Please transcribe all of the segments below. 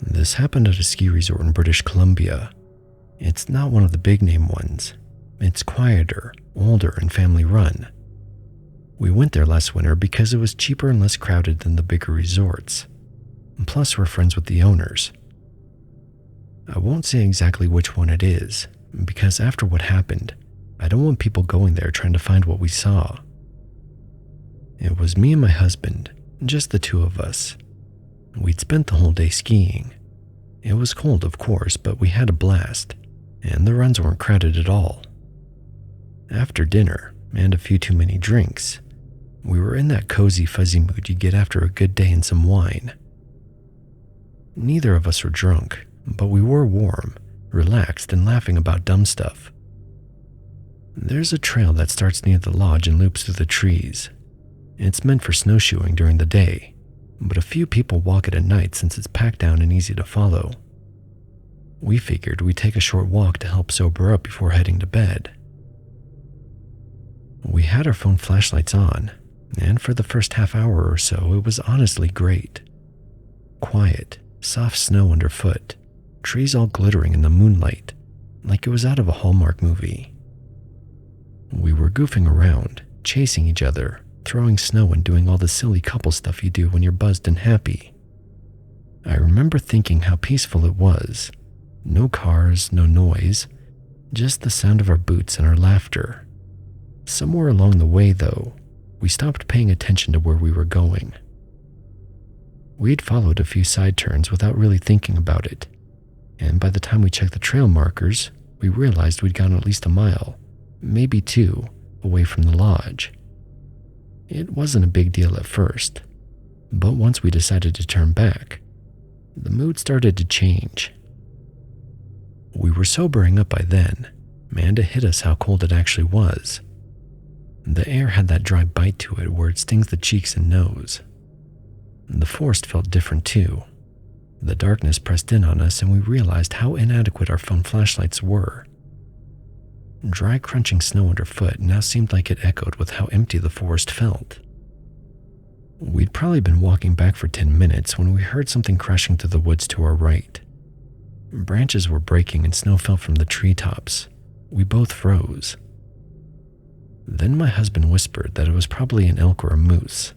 This happened at a ski resort in British Columbia. It's not one of the big name ones. It's quieter, older, and family run. We went there last winter because it was cheaper and less crowded than the bigger resorts. Plus, we're friends with the owners. I won't say exactly which one it is, because after what happened, I don't want people going there trying to find what we saw. It was me and my husband, just the two of us. We'd spent the whole day skiing. It was cold, of course, but we had a blast, and the runs weren't crowded at all. After dinner, and a few too many drinks, we were in that cozy, fuzzy mood you get after a good day and some wine. Neither of us were drunk, but we were warm, relaxed, and laughing about dumb stuff. There's a trail that starts near the lodge and loops through the trees. It's meant for snowshoeing during the day, but a few people walk it at night since it's packed down and easy to follow. We figured we'd take a short walk to help sober up before heading to bed. We had our phone flashlights on, and for the first half hour or so, it was honestly great. Quiet, soft snow underfoot, trees all glittering in the moonlight, like it was out of a Hallmark movie. We were goofing around, chasing each other, throwing snow and doing all the silly couple stuff you do when you're buzzed and happy. I remember thinking how peaceful it was. No cars, no noise, just the sound of our boots and our laughter. Somewhere along the way, though, we stopped paying attention to where we were going. We'd followed a few side turns without really thinking about it, and by the time we checked the trail markers, we realized we'd gone at least a mile, maybe 2, away from the lodge. It wasn't a big deal at first, but once we decided to turn back, the mood started to change. We were sobering up by then, and it hit us how cold it actually was. The air had that dry bite to it where it stings the cheeks and nose. The forest felt different too. The darkness pressed in on us and we realized how inadequate our phone flashlights were. Dry, crunching snow underfoot now seemed like it echoed with how empty the forest felt. We'd probably been walking back for 10 minutes when we heard something crashing through the woods to our right. Branches were breaking and snow fell from the treetops. We both froze. Then my husband whispered that it was probably an elk or a moose.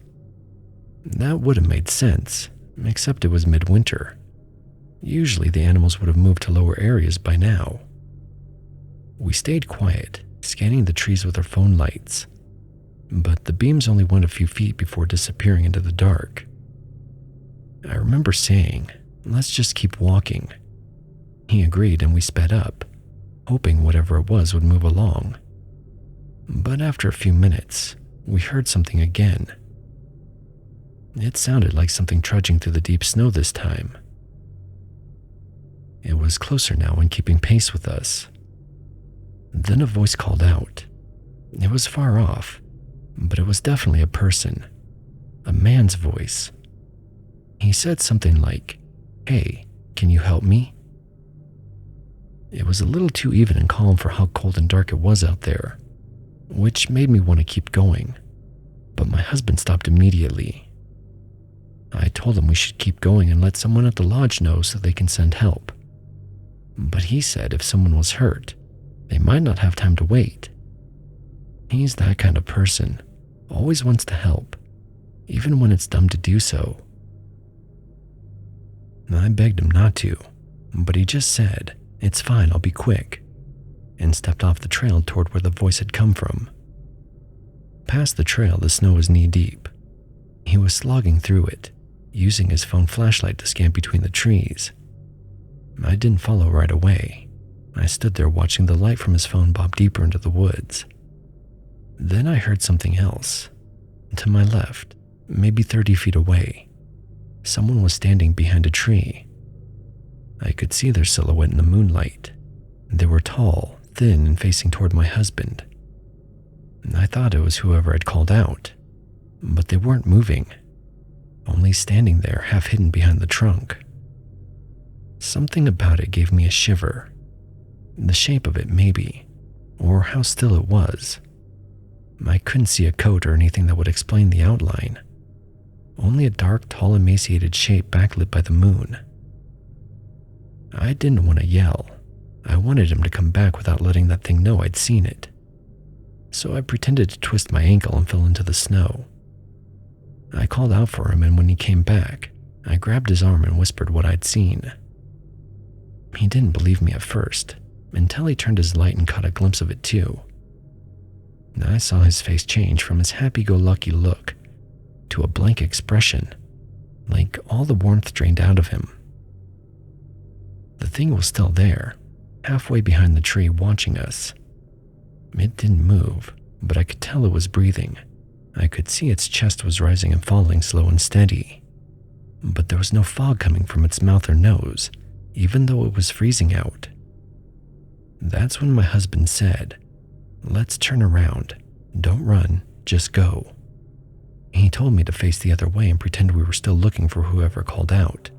That would have made sense, except it was midwinter. Usually the animals would have moved to lower areas by now. We stayed quiet, scanning the trees with our phone lights, but the beams only went a few feet before disappearing into the dark. I remember saying, "Let's just keep walking." He agreed and we sped up, hoping whatever it was would move along. But after a few minutes, we heard something again. It sounded like something trudging through the deep snow this time. It was closer now and keeping pace with us. Then a voice called out. It was far off, but it was definitely a person. A man's voice. He said something like, "Hey, can you help me?" It was a little too even and calm for how cold and dark it was out there, which made me want to keep going, but my husband stopped immediately. I told him we should keep going and let someone at the lodge know so they can send help. But he said if someone was hurt, they might not have time to wait. He's that kind of person, always wants to help, even when it's dumb to do so. I begged him not to, but he just said, "It's fine, I'll be quick," and stepped off the trail toward where the voice had come from. Past the trail, the snow was knee-deep. He was slogging through it, using his phone flashlight to scan between the trees. I didn't follow right away. I stood there watching the light from his phone bob deeper into the woods. Then I heard something else. To my left, maybe 30 feet away, someone was standing behind a tree. I could see their silhouette in the moonlight. They were tall, thin, and facing toward my husband. I thought it was whoever had called out, but they weren't moving, only standing there half hidden behind the trunk. Something about it gave me a shiver. The shape of it, maybe, or how still it was. I couldn't see a coat or anything that would explain the outline. Only a dark, tall, emaciated shape backlit by the moon. I didn't want to yell. I wanted him to come back without letting that thing know I'd seen it. So I pretended to twist my ankle and fell into the snow. I called out for him, and when he came back, I grabbed his arm and whispered what I'd seen. He didn't believe me at first, until he turned his light and caught a glimpse of it too. I saw his face change from his happy-go-lucky look to a blank expression, like all the warmth drained out of him. The thing was still there, halfway behind the tree watching us. It didn't move, but I could tell it was breathing. I could see its chest was rising and falling slow and steady. But there was no fog coming from its mouth or nose, even though it was freezing out. That's when my husband said, "Let's turn around. Don't run, just go." He told me to face the other way and pretend we were still looking for whoever called out.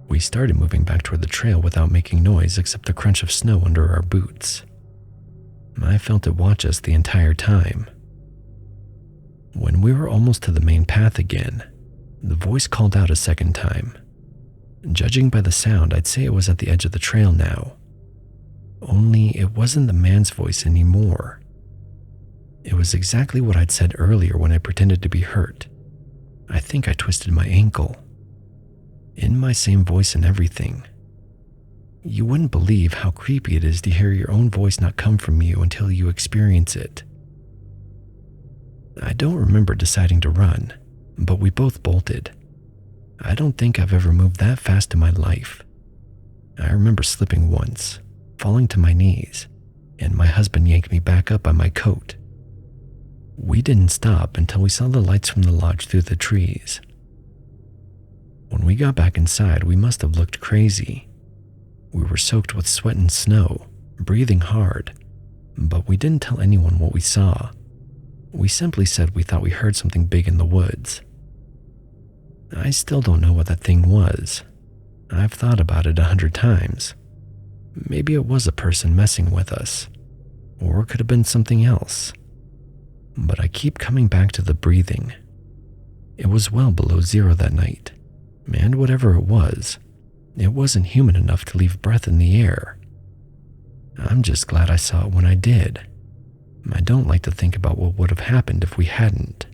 We started moving back toward the trail without making noise except the crunch of snow under our boots. I felt it watch us the entire time. When we were almost to the main path again, the voice called out a second time. Judging by the sound, I'd say it was at the edge of the trail now. Only it wasn't the man's voice anymore. It was exactly what I'd said earlier when I pretended to be hurt. I think I twisted my ankle. In my same voice and everything. You wouldn't believe how creepy it is to hear your own voice not come from you until you experience it. I don't remember deciding to run, but we both bolted. I don't think I've ever moved that fast in my life. I remember slipping once, falling to my knees, and my husband yanked me back up by my coat. We didn't stop until we saw the lights from the lodge through the trees. When we got back inside, we must have looked crazy. We were soaked with sweat and snow, breathing hard, but we didn't tell anyone what we saw. We simply said we thought we heard something big in the woods. I still don't know what that thing was. I've thought about it 100 times. Maybe it was a person messing with us, or it could have been something else. But I keep coming back to the breathing. It was well below zero that night, and whatever it wasn't human enough to leave breath in the air. I'm just glad I saw it when I did. I don't like to think about what would have happened if we hadn't.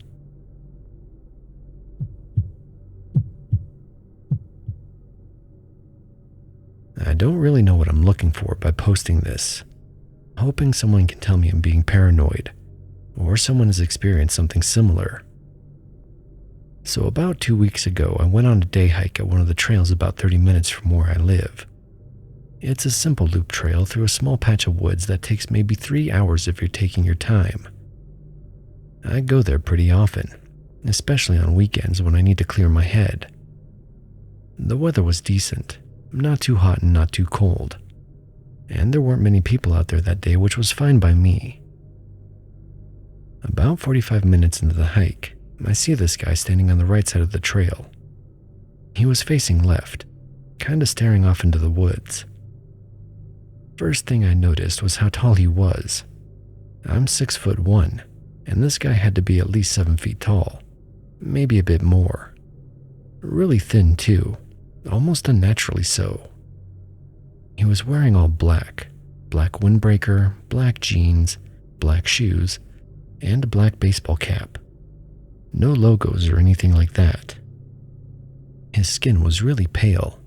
I don't really know what I'm looking for by posting this, hoping someone can tell me I'm being paranoid, or someone has experienced something similar. So about 2 weeks ago, I went on a day hike at one of the trails about 30 minutes from where I live. It's a simple loop trail through a small patch of woods that takes maybe 3 hours if you're taking your time. I go there pretty often, especially on weekends when I need to clear my head. The weather was decent, not too hot and not too cold, and there weren't many people out there that day, which was fine by me. About 45 minutes into the hike, I see this guy standing on the right side of the trail. He was facing left, kind of staring off into the woods. First thing I noticed was how tall he was. I'm 6'1", and this guy had to be at least 7 feet tall, maybe a bit more. Really thin too, almost unnaturally so. He was wearing all black windbreaker, black jeans, black shoes, and a black baseball cap. No logos or anything like that. His skin was really pale,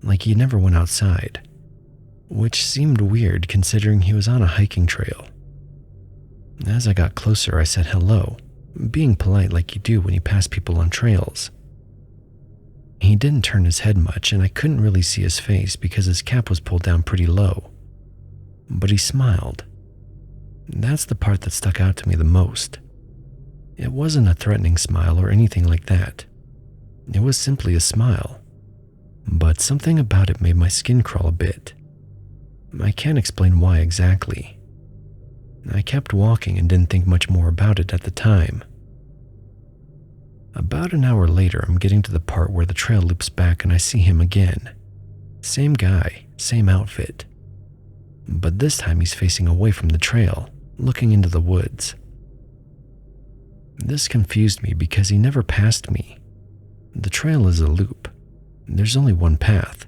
like he never went outside, which seemed weird considering he was on a hiking trail. As I got closer, I said hello, being polite like you do when you pass people on trails. He didn't turn his head much, and I couldn't really see his face because his cap was pulled down pretty low. But he smiled. That's the part that stuck out to me the most. It wasn't a threatening smile or anything like that. It was simply a smile. But something about it made my skin crawl a bit. I can't explain why exactly. I kept walking and didn't think much more about it at the time. About an hour later, I'm getting to the part where the trail loops back and I see him again. Same guy, same outfit. But this time he's facing away from the trail, looking into the woods. This confused me because he never passed me. The trail is a loop. There's only one path,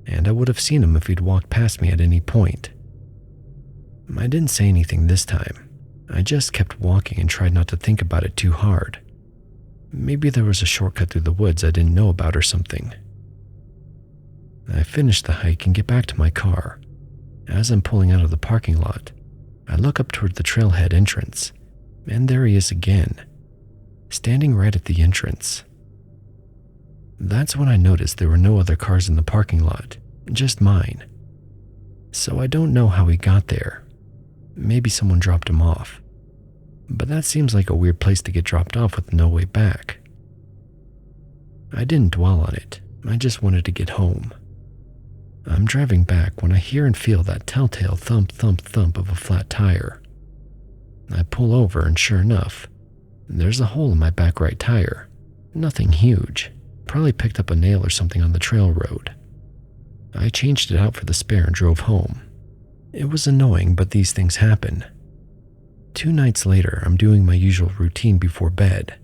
and I would have seen him if he'd walked past me at any point. I didn't say anything this time. I just kept walking and tried not to think about it too hard. Maybe there was a shortcut through the woods I didn't know about or something. I finished the hike and get back to my car. As I'm pulling out of the parking lot, I look up toward the trailhead entrance, and there he is again, standing right at the entrance. That's when I noticed there were no other cars in the parking lot, just mine. So I don't know how he got there. Maybe someone dropped him off. But that seems like a weird place to get dropped off with no way back. I didn't dwell on it. I just wanted to get home. I'm driving back when I hear and feel that telltale thump, thump, thump of a flat tire. I pull over and sure enough, there's a hole in my back right tire. Nothing huge. Probably picked up a nail or something on the trail road. I changed it out for the spare and drove home. It was annoying, but these things happen. 2 nights later, I'm doing my usual routine before bed,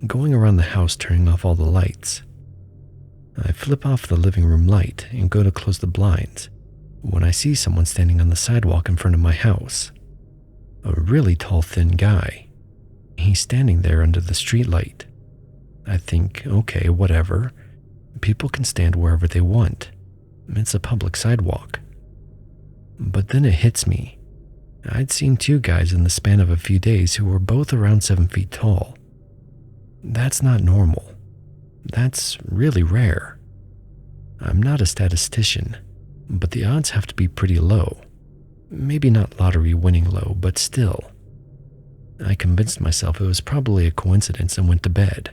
going around the house turning off all the lights. I flip off the living room light and go to close the blinds when I see someone standing on the sidewalk in front of my house. A really tall, thin guy. He's standing there under the streetlight. I think, okay, whatever. People can stand wherever they want. It's a public sidewalk. But then it hits me. I'd seen 2 guys in the span of a few days who were both around 7 feet tall. That's not normal. That's really rare. I'm not a statistician, but the odds have to be pretty low. Maybe not lottery winning low, but still. I convinced myself it was probably a coincidence and went to bed.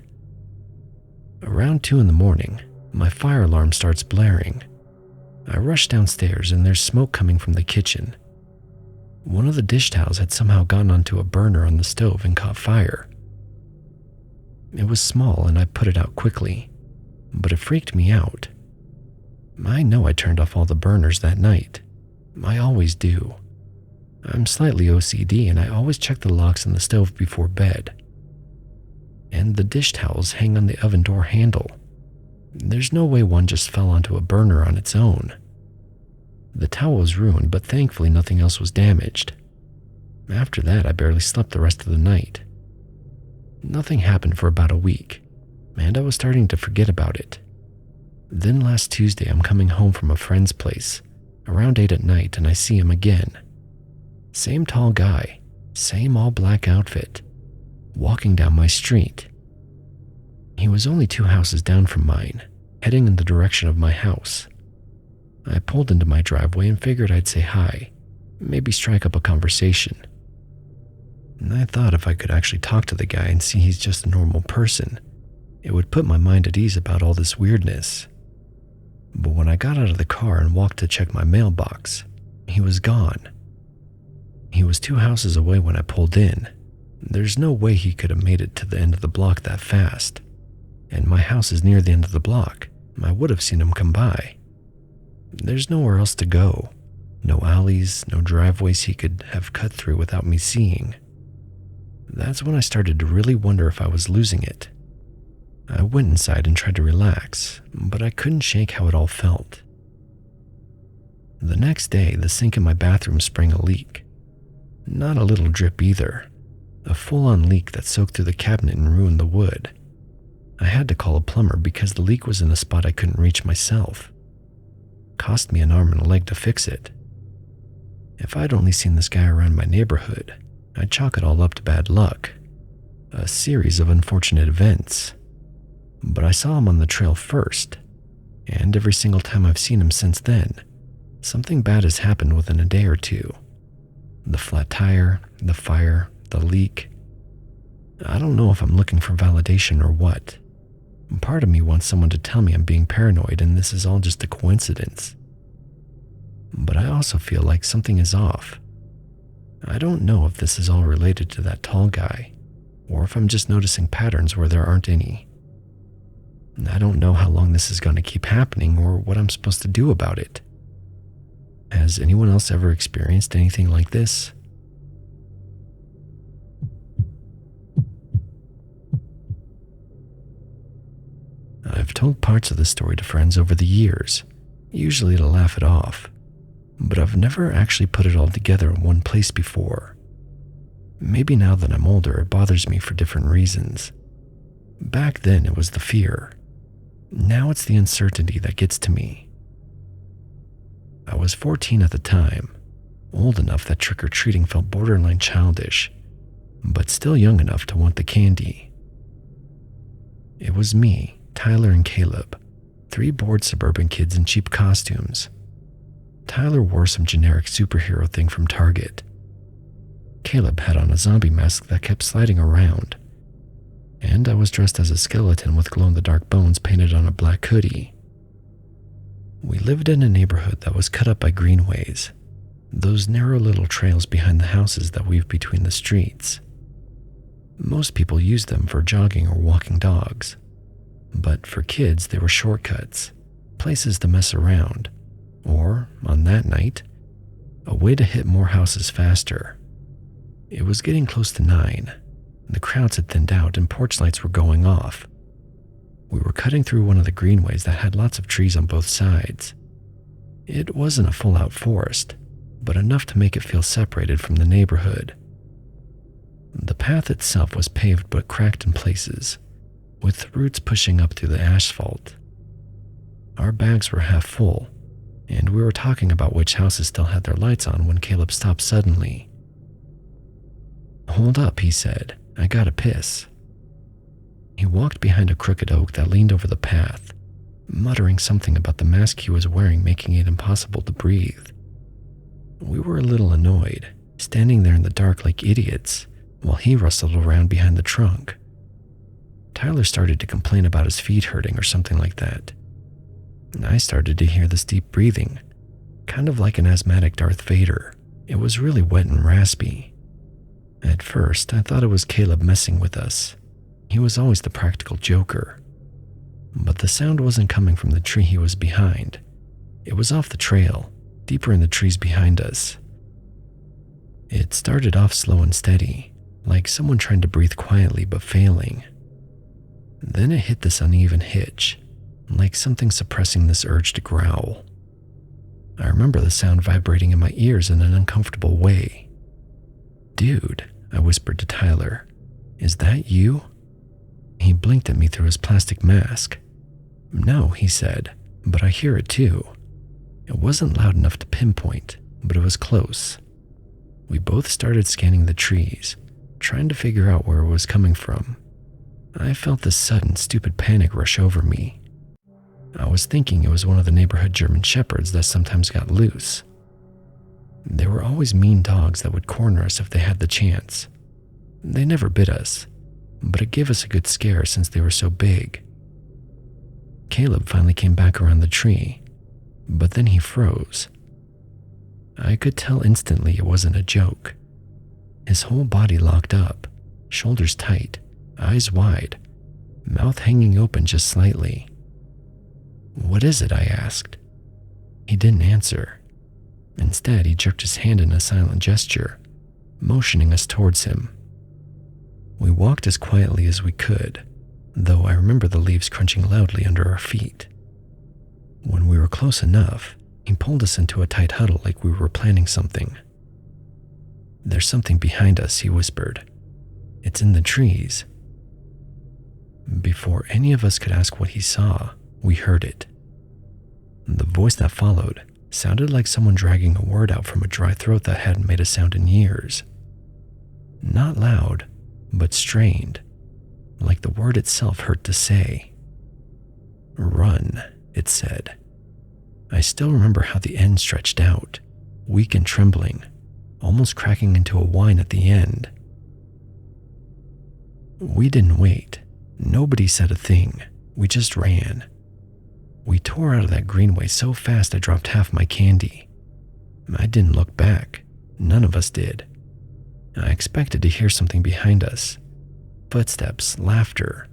Around 2 in the morning, my fire alarm starts blaring. I rush downstairs and there's smoke coming from the kitchen. One of the dish towels had somehow gotten onto a burner on the stove and caught fire. It was small and I put it out quickly, but it freaked me out. I know I turned off all the burners that night. I always do. I'm slightly OCD and I always check the locks on the stove before bed. And the dish towels hang on the oven door handle. There's no way one just fell onto a burner on its own. The towel was ruined, but thankfully nothing else was damaged. After that, I barely slept the rest of the night. Nothing happened for about a week, and I was starting to forget about it. Then last Tuesday, I'm coming home from a friend's place, around 8 at night, and I see him again. Same tall guy, same all-black outfit, walking down my street. He was only 2 houses down from mine, heading in the direction of my house. I pulled into my driveway and figured I'd say hi, maybe strike up a conversation. And I thought if I could actually talk to the guy and see he's just a normal person, it would put my mind at ease about all this weirdness. But when I got out of the car and walked to check my mailbox, he was gone. He was 2 houses away when I pulled in. There's no way he could have made it to the end of the block that fast. And my house is near the end of the block. I would have seen him come by. There's nowhere else to go. No alleys, no driveways he could have cut through without me seeing. That's when I started to really wonder if I was losing it. I went inside and tried to relax, but I couldn't shake how it all felt. The next day, the sink in my bathroom sprang a leak. Not a little drip either. A full-on leak that soaked through the cabinet and ruined the wood. I had to call a plumber because the leak was in a spot I couldn't reach myself. Cost me an arm and a leg to fix it. If I'd only seen this guy around my neighborhood, I'd chalk it all up to bad luck. A series of unfortunate events. But I saw him on the trail first, and every single time I've seen him since then, something bad has happened within a day or 2. The flat tire, the fire, the leak. I don't know if I'm looking for validation or what. Part of me wants someone to tell me I'm being paranoid and this is all just a coincidence. But I also feel like something is off. I don't know if this is all related to that tall guy, or if I'm just noticing patterns where there aren't any. I don't know how long this is going to keep happening or what I'm supposed to do about it. Has anyone else ever experienced anything like this? I've told parts of the story to friends over the years, usually to laugh it off, but I've never actually put it all together in one place before. Maybe now that I'm older, it bothers me for different reasons. Back then, it was the fear. Now it's the uncertainty that gets to me. I was 14 at the time, old enough that trick-or-treating felt borderline childish, but still young enough to want the candy. It was me, Tyler, and Caleb, 3 bored suburban kids in cheap costumes. Tyler wore some generic superhero thing from Target. Caleb had on a zombie mask that kept sliding around, and I was dressed as a skeleton with glow-in-the-dark bones painted on a black hoodie. We lived in a neighborhood that was cut up by greenways, those narrow little trails behind the houses that weave between the streets. Most people used them for jogging or walking dogs, but for kids they were shortcuts, places to mess around, or, on that night, a way to hit more houses faster. It was getting close to 9. The crowds had thinned out and porch lights were going off. We were cutting through one of the greenways that had lots of trees on both sides. It wasn't a full-out forest, but enough to make it feel separated from the neighborhood. The path itself was paved but cracked in places, with roots pushing up through the asphalt. Our bags were half full, and we were talking about which houses still had their lights on when Caleb stopped suddenly. "Hold up," he said. "I gotta piss." He walked behind a crooked oak that leaned over the path, muttering something about the mask he was wearing making it impossible to breathe. We were a little annoyed, standing there in the dark like idiots, while he rustled around behind the trunk. Tyler started to complain about his feet hurting or something like that. I started to hear this deep breathing, kind of like an asthmatic Darth Vader. It was really wet and raspy. At first, I thought it was Caleb messing with us. He was always the practical joker. But the sound wasn't coming from the tree he was behind. It was off the trail, deeper in the trees behind us. It started off slow and steady, like someone trying to breathe quietly but failing. Then it hit this uneven hitch, like something suppressing this urge to growl. I remember the sound vibrating in my ears in an uncomfortable way. "Dude," I whispered to Tyler, "is that you?" He blinked at me through his plastic mask. "No," he said, "but I hear it too." It wasn't loud enough to pinpoint, but it was close. We both started scanning the trees, trying to figure out where it was coming from. I felt this sudden, stupid panic rush over me. I was thinking it was one of the neighborhood German shepherds that sometimes got loose. They were always mean dogs that would corner us if they had the chance. They never bit us, but it gave us a good scare since they were so big. Caleb finally came back around the tree, but then he froze. I could tell instantly it wasn't a joke. His whole body locked up, shoulders tight, eyes wide, mouth hanging open just slightly. "What is it?" I asked. He didn't answer. Instead, he jerked his hand in a silent gesture, motioning us towards him. We walked as quietly as we could, though I remember the leaves crunching loudly under our feet. When we were close enough, he pulled us into a tight huddle like we were planning something. "There's something behind us," he whispered. "It's in the trees." Before any of us could ask what he saw, we heard it. The voice that followed sounded like someone dragging a word out from a dry throat that hadn't made a sound in years. Not loud, but strained, like the word itself hurt to say. "Run," it said. I still remember how the end stretched out, weak and trembling, almost cracking into a whine at the end. We didn't wait. Nobody said a thing. We just ran. We tore out of that greenway so fast I dropped half my candy. I didn't look back. None of us did. I expected to hear something behind us. Footsteps, laughter,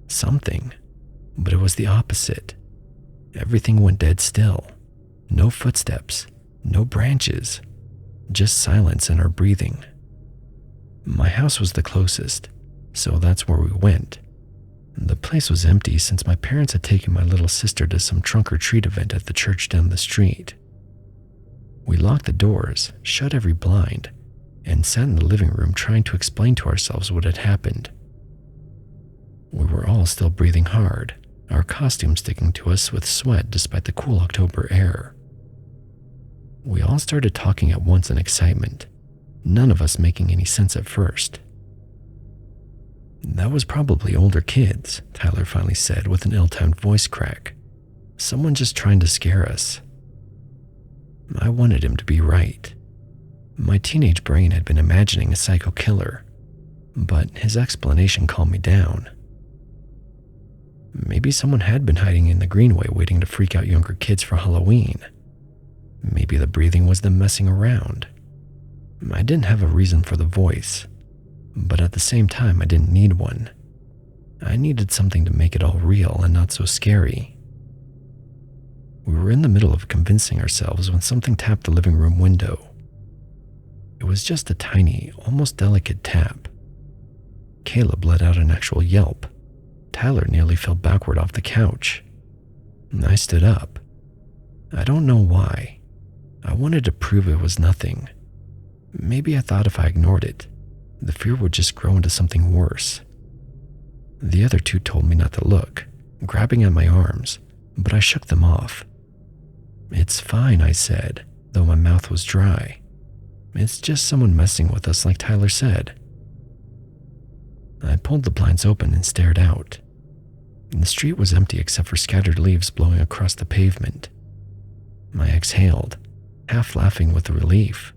something. But it was the opposite. Everything went dead still. No footsteps, no branches, just silence and our breathing. My house was the closest, so that's where we went. The place was empty since my parents had taken my little sister to some trunk-or-treat event at the church down the street. We locked the doors, shut every blind, and sat in the living room trying to explain to ourselves what had happened. We were all still breathing hard, our costumes sticking to us with sweat despite the cool October air. We all started talking at once in excitement, none of us making any sense at first. "That was probably older kids," Tyler finally said with an ill-timed voice crack. "Someone just trying to scare us." I wanted him to be right. My teenage brain had been imagining a psycho killer, but his explanation calmed me down. Maybe someone had been hiding in the greenway waiting to freak out younger kids for Halloween. Maybe the breathing was them messing around. I didn't have a reason for the voice, but at the same time I didn't need one. I needed something to make it all real and not so scary. We were in the middle of convincing ourselves when something tapped the living room window. It was just a tiny, almost delicate tap. Caleb let out an actual yelp. Tyler nearly fell backward off the couch. I stood up. I don't know why. I wanted to prove it was nothing. Maybe I thought if I ignored it, the fear would just grow into something worse. The other two told me not to look, grabbing at my arms, but I shook them off. "It's fine," I said, though my mouth was dry. "It's just someone messing with us like Tyler said." I pulled the blinds open and stared out. The street was empty except for scattered leaves blowing across the pavement. I exhaled, half laughing with relief.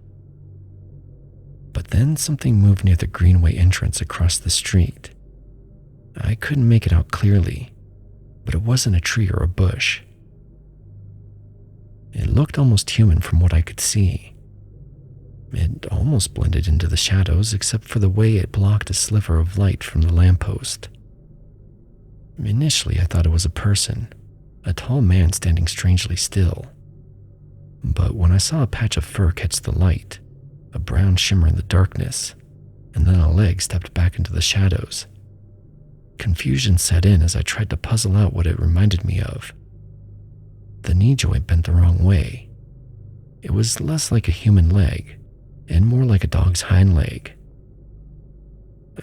But then something moved near the greenway entrance across the street. I couldn't make it out clearly, but it wasn't a tree or a bush. It looked almost human from what I could see. It almost blended into the shadows except for the way it blocked a sliver of light from the lamppost. Initially, I thought it was a person, a tall man standing strangely still. But when I saw a patch of fur catch the light, a brown shimmer in the darkness, and then a leg stepped back into the shadows, confusion set in as I tried to puzzle out what it reminded me of. The knee joint bent the wrong way. It was less like a human leg, and more like a dog's hind leg.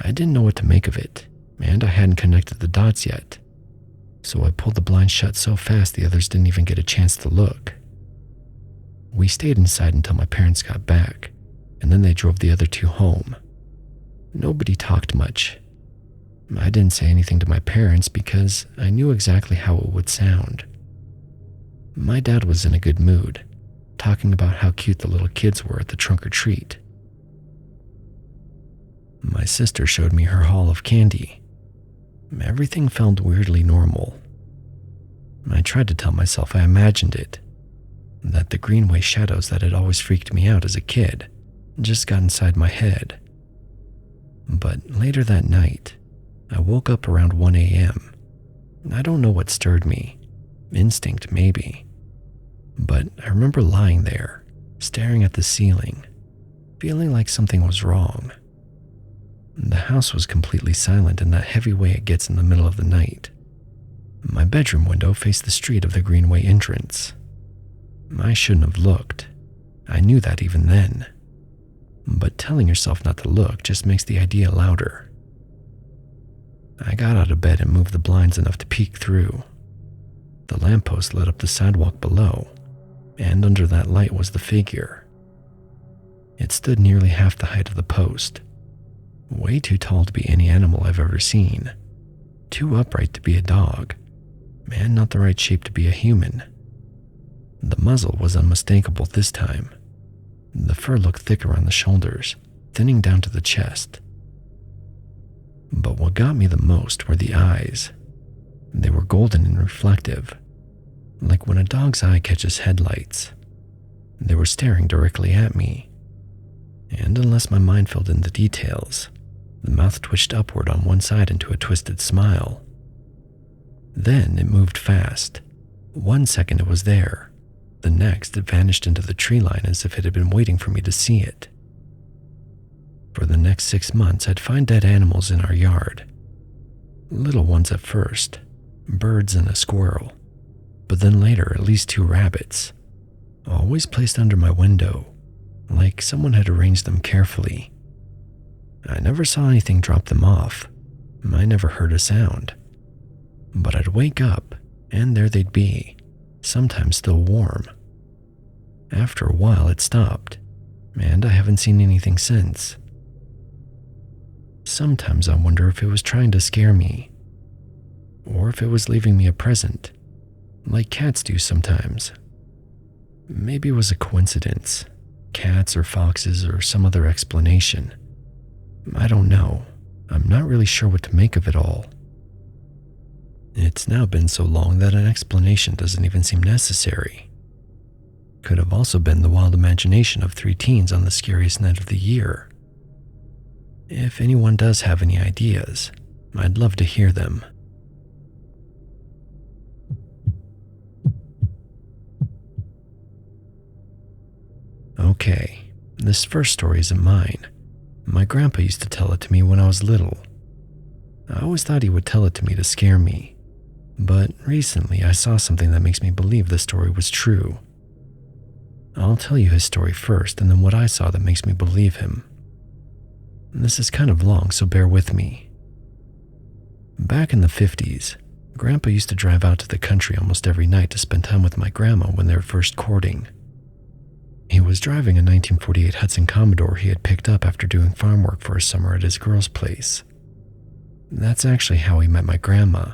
I didn't know what to make of it, and I hadn't connected the dots yet, so I pulled the blind shut so fast the others didn't even get a chance to look. We stayed inside until my parents got back, and then they drove the other two home. Nobody talked much. I didn't say anything to my parents because I knew exactly how it would sound. My dad was in a good mood, talking about how cute the little kids were at the trunk-or-treat. My sister showed me her haul of candy. Everything felt weirdly normal. I tried to tell myself I imagined it, that the greenway shadows that had always freaked me out as a kid just got inside my head. But later that night, I woke up around 1 a.m. I don't know what stirred me, instinct maybe, but I remember lying there, staring at the ceiling, feeling like something was wrong. The house was completely silent in that heavy way it gets in the middle of the night. My bedroom window faced the street of the greenway entrance. I shouldn't have looked. I knew that even then. But telling yourself not to look just makes the idea louder. I got out of bed and moved the blinds enough to peek through. The lamppost lit up the sidewalk below, and under that light was the figure. It stood nearly half the height of the post, way too tall to be any animal I've ever seen, too upright to be a dog, and not the right shape to be a human. The muzzle was unmistakable this time. The fur looked thick around the shoulders, thinning down to the chest. But what got me the most were the eyes. They were golden and reflective, like when a dog's eye catches headlights. They were staring directly at me, and unless my mind filled in the details, the mouth twitched upward on one side into a twisted smile. Then it moved fast. 1 second it was there. The next it vanished into the tree line as if it had been waiting for me to see it. For the next 6 months, I'd find dead animals in our yard. Little ones at first, birds and a squirrel, but then later at least 2 rabbits, always placed under my window, like someone had arranged them carefully. I never saw anything drop them off. I never heard a sound. But I'd wake up, and there they'd be, sometimes still warm. After a while it stopped, and I haven't seen anything since. Sometimes I wonder if it was trying to scare me, or if it was leaving me a present, like cats do sometimes. Maybe it was a coincidence, cats or foxes or some other explanation. I don't know. I'm not really sure what to make of it all. It's now been so long that an explanation doesn't even seem necessary. Could have also been the wild imagination of 3 teens on the scariest night of the year. If anyone does have any ideas, I'd love to hear them. Okay, this first story isn't mine. My grandpa used to tell it to me when I was little. I always thought he would tell it to me to scare me, but recently I saw something that makes me believe the story was true. I'll tell you his story first and then what I saw that makes me believe him. This is kind of long, so bear with me. Back in the 50s, Grandpa used to drive out to the country almost every night to spend time with my grandma when they were first courting. He was driving a 1948 Hudson Commodore he had picked up after doing farm work for a summer at his girl's place. That's actually how he met my grandma.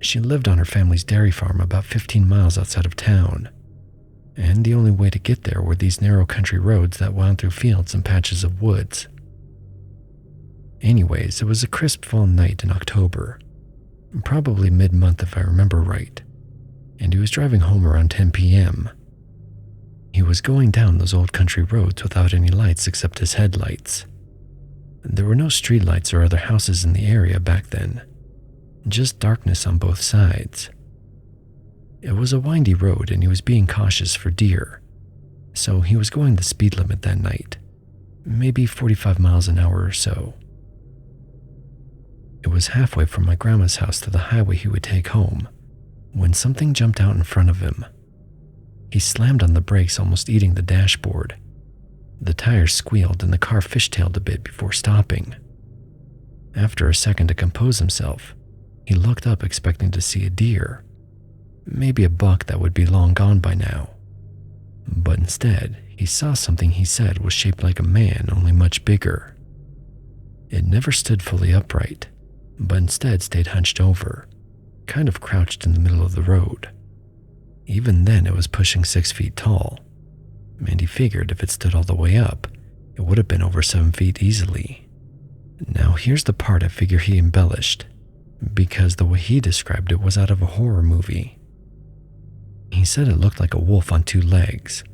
She lived on her family's dairy farm about 15 miles outside of town, and the only way to get there were these narrow country roads that wound through fields and patches of woods. Anyways, it was a crisp fall night in October, probably mid-month if I remember right, and he was driving home around 10 p.m. He was going down those old country roads without any lights except his headlights. There were no streetlights or other houses in the area back then, just darkness on both sides. It was a windy road and he was being cautious for deer, so he was going the speed limit that night, maybe 45 miles an hour or so. It was halfway from my grandma's house to the highway he would take home when something jumped out in front of him. He slammed on the brakes, almost eating the dashboard. The tires squealed and the car fishtailed a bit before stopping. After a second to compose himself, he looked up expecting to see a deer, maybe a buck that would be long gone by now. But instead, he saw something he said was shaped like a man, only much bigger. It never stood fully upright, but instead stayed hunched over, kind of crouched in the middle of the road. Even then, it was pushing 6 feet tall, and he figured if it stood all the way up, it would have been over 7 feet easily. Now here's the part I figure he embellished, because the way he described it was out of a horror movie. He said it looked like a wolf on 2 legs,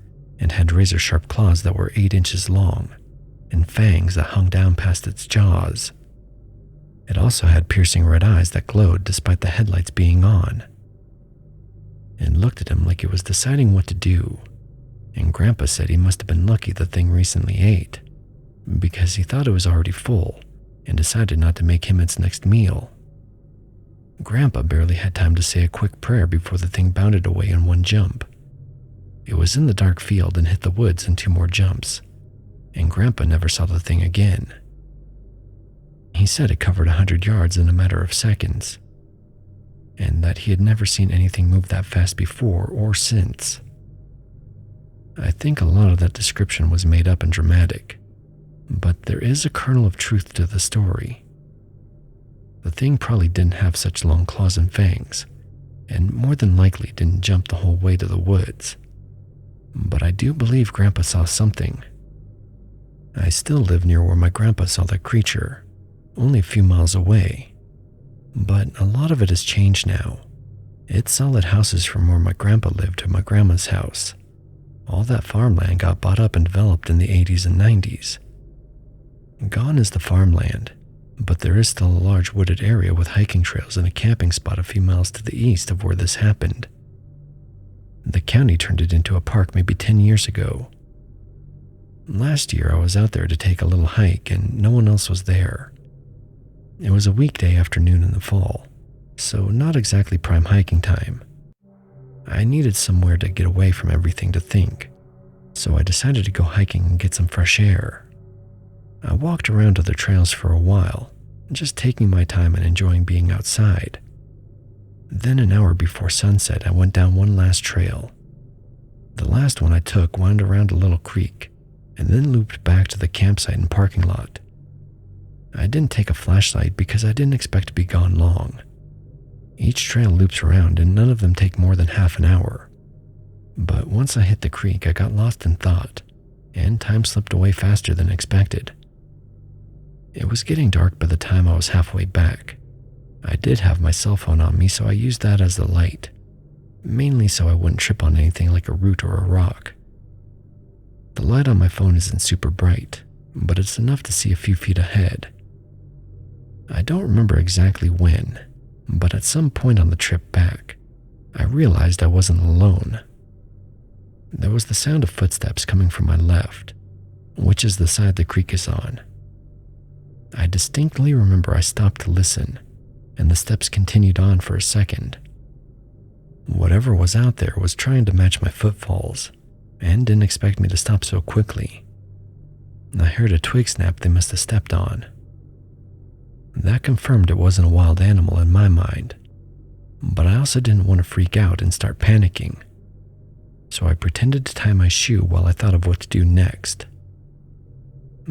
and had razor-sharp claws that were 8 inches long, and fangs that hung down past its jaws. It also had piercing red eyes that glowed despite the headlights being on. It looked at him like it was deciding what to do, and Grandpa said he must have been lucky the thing recently ate, because he thought it was already full and decided not to make him its next meal. Grandpa barely had time to say a quick prayer before the thing bounded away in one jump. It was in the dark field and hit the woods in 2 more jumps, and Grandpa never saw the thing again. He said it covered 100 yards in a matter of seconds, and that he had never seen anything move that fast before or since. I think a lot of that description was made up and dramatic, but there is a kernel of truth to the story. The thing probably didn't have such long claws and fangs, and more than likely didn't jump the whole way to the woods. But I do believe Grandpa saw something. I still live near where my grandpa saw that creature, only a few miles away, but a lot of it has changed now. It's solid houses from where my grandpa lived to my grandma's house. All that farmland got bought up and developed in the 80s and 90s. Gone is the farmland, but there is still a large wooded area with hiking trails and a camping spot a few miles to the east of where this happened. The county turned it into a park maybe 10 years ago. Last year I was out there to take a little hike and no one else was there. It was a weekday afternoon in the fall, so not exactly prime hiking time. I needed somewhere to get away from everything to think, so I decided to go hiking and get some fresh air. I walked around other trails for a while, just taking my time and enjoying being outside. Then an hour before sunset, I went down one last trail. The last one I took wound around a little creek and then looped back to the campsite and parking lot. I didn't take a flashlight because I didn't expect to be gone long. Each trail loops around and none of them take more than half an hour. But once I hit the creek, I got lost in thought, and time slipped away faster than expected. It was getting dark by the time I was halfway back. I did have my cell phone on me, so I used that as the light, mainly so I wouldn't trip on anything like a root or a rock. The light on my phone isn't super bright, but it's enough to see a few feet ahead. I don't remember exactly when, but at some point on the trip back, I realized I wasn't alone. There was the sound of footsteps coming from my left, which is the side the creek is on. I distinctly remember I stopped to listen, and the steps continued on for a second. Whatever was out there was trying to match my footfalls, and didn't expect me to stop so quickly. I heard a twig snap they must have stepped on. That confirmed it wasn't a wild animal in my mind, but I also didn't want to freak out and start panicking. So I pretended to tie my shoe while I thought of what to do next.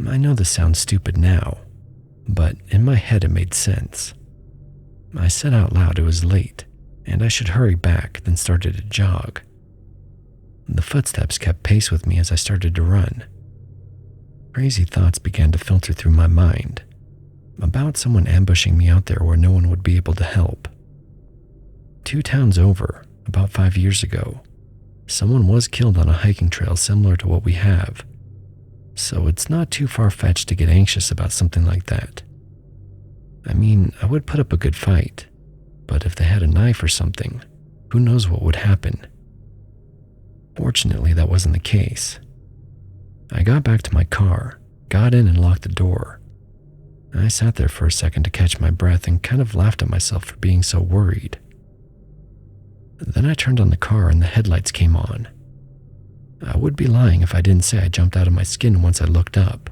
I know this sounds stupid now, but in my head it made sense. I said out loud it was late, and I should hurry back, then started to jog. The footsteps kept pace with me as I started to run. Crazy thoughts began to filter through my mind, about someone ambushing me out there where no one would be able to help. 2 towns over, about 5 years ago, someone was killed on a hiking trail similar to what we have, so it's not too far-fetched to get anxious about something like that. I mean, I would put up a good fight, but if they had a knife or something, who knows what would happen. Fortunately, that wasn't the case. I got back to my car, got in and locked the door. I sat there for a second to catch my breath and kind of laughed at myself for being so worried. Then I turned on the car and the headlights came on. I would be lying if I didn't say I jumped out of my skin once I looked up.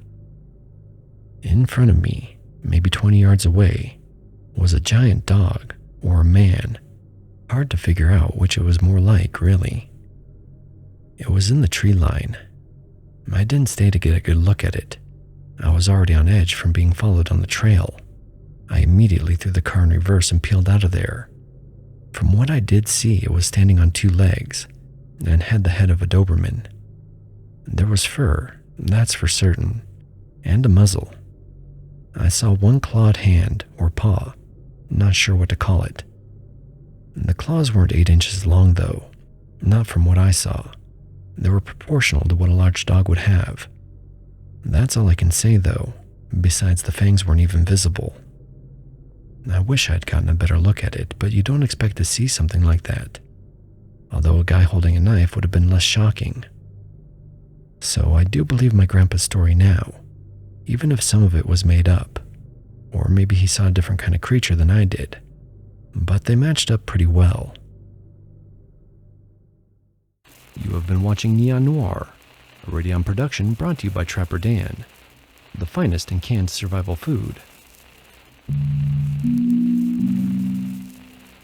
In front of me, maybe 20 yards away, was a giant dog or a man. Hard to figure out which it was more like, really. It was in the tree line. I didn't stay to get a good look at it. I was already on edge from being followed on the trail. I immediately threw the car in reverse and peeled out of there. From what I did see, it was standing on 2 legs and had the head of a Doberman. There was fur, that's for certain, and a muzzle. I saw one clawed hand or paw, not sure what to call it. The claws weren't 8 inches long though, not from what I saw. They were proportional to what a large dog would have. That's all I can say though, besides the fangs weren't even visible. I wish I'd gotten a better look at it, but you don't expect to see something like that. Although a guy holding a knife would have been less shocking. So I do believe my grandpa's story now, even if some of it was made up. Or maybe he saw a different kind of creature than I did. But they matched up pretty well. You have been watching Neon Noir, a Radion production brought to you by Trapper Dan, the finest in canned survival food.